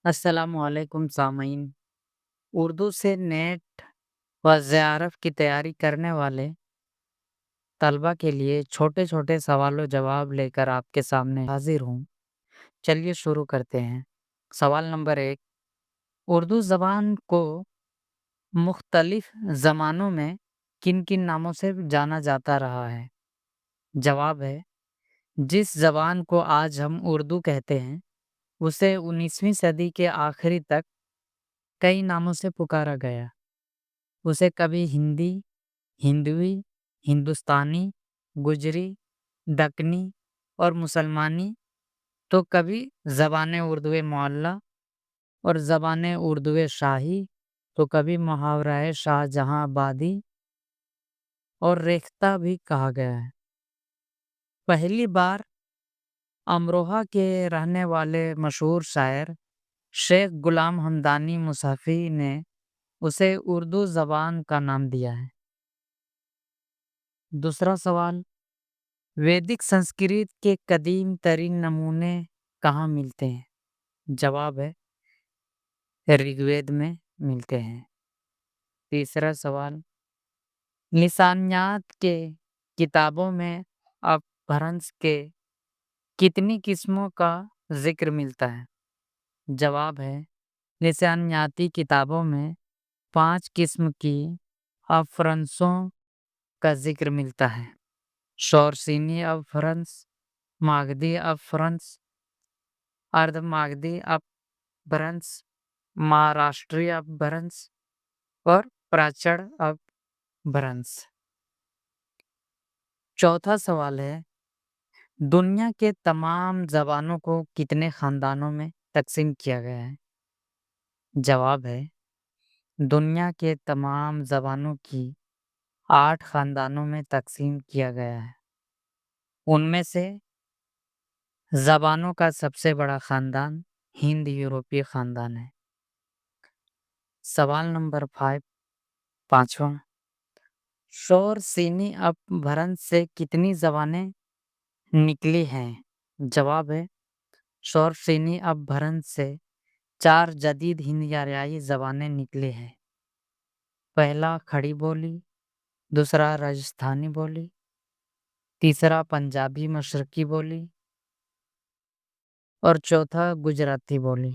السلام علیکم سامعین۔ اردو سے نیٹ و جے کی تیاری کرنے والے طلبہ کے لیے چھوٹے چھوٹے سوال و جواب لے کر آپ کے سامنے حاضر ہوں۔ چلیے شروع کرتے ہیں۔ سوال نمبر 1، اردو زبان کو مختلف زمانوں میں کن کن ناموں سے جانا جاتا رہا ہے؟ جواب ہے، جس زبان کو آج ہم اردو کہتے ہیں اسے 19ویں صدی کے آخری تک کئی ناموں سے پکارا گیا۔ اسے کبھی ہندی، ہندوی، ہندوستانی، گجری، دکنی اور مسلمانی، تو کبھی زبان اردو معلیٰ اور زبان اردو شاہی، تو کبھی محاورہ شاہ جہاں آبادی اور ریختہ بھی کہا گیا ہے۔ پہلی بار امروہہ کے رہنے والے مشہور شاعر شیخ غلام حمدانی مصحفی نے اسے اردو زبان کا نام دیا ہے۔ دوسرا سوال، ویدک سنسکرت کے قدیم ترین نمونے کہاں ملتے ہیں؟ جواب ہے، رگ وید میں ملتے ہیں۔ تیسرا سوال، لسانیات کے کتابوں میں اپبھرنش کے کتنی قسموں کا ذکر ملتا ہے؟ جواب ہے، لسانیاتی کتابوں میں 5 قسم کی اپبھرنشوں کا ذکر ملتا ہے: شورسینی اپبھرنش، ماگدھی اپبھرنش، اردھ ماگدھی اپبھرنش، مہاراشٹری اپبھرنش اور پراچڑ اپبھرنش۔ چوتھا سوال ہے، دنیا کے تمام زبانوں کو کتنے خاندانوں میں تقسیم کیا گیا ہے؟ جواب ہے، دنیا کے تمام زبانوں کی 8 خاندانوں میں تقسیم کیا گیا ہے۔ ان میں سے زبانوں کا سب سے بڑا خاندان ہند یورپی خاندان ہے۔ سوال نمبر 5، پانچواں، شورسینی اپبھرنش سے کتنی زبانیں نکلی ہیں؟ جواب ہے، شورسینی اپبھرنش سے 4 جدید ہند آریائی زبانیں نکلی ہیں۔ پہلا کھڑی بولی، دوسرا راجستھانی بولی، تیسرا پنجابی مشرقی بولی اور چوتھا گجراتی بولی۔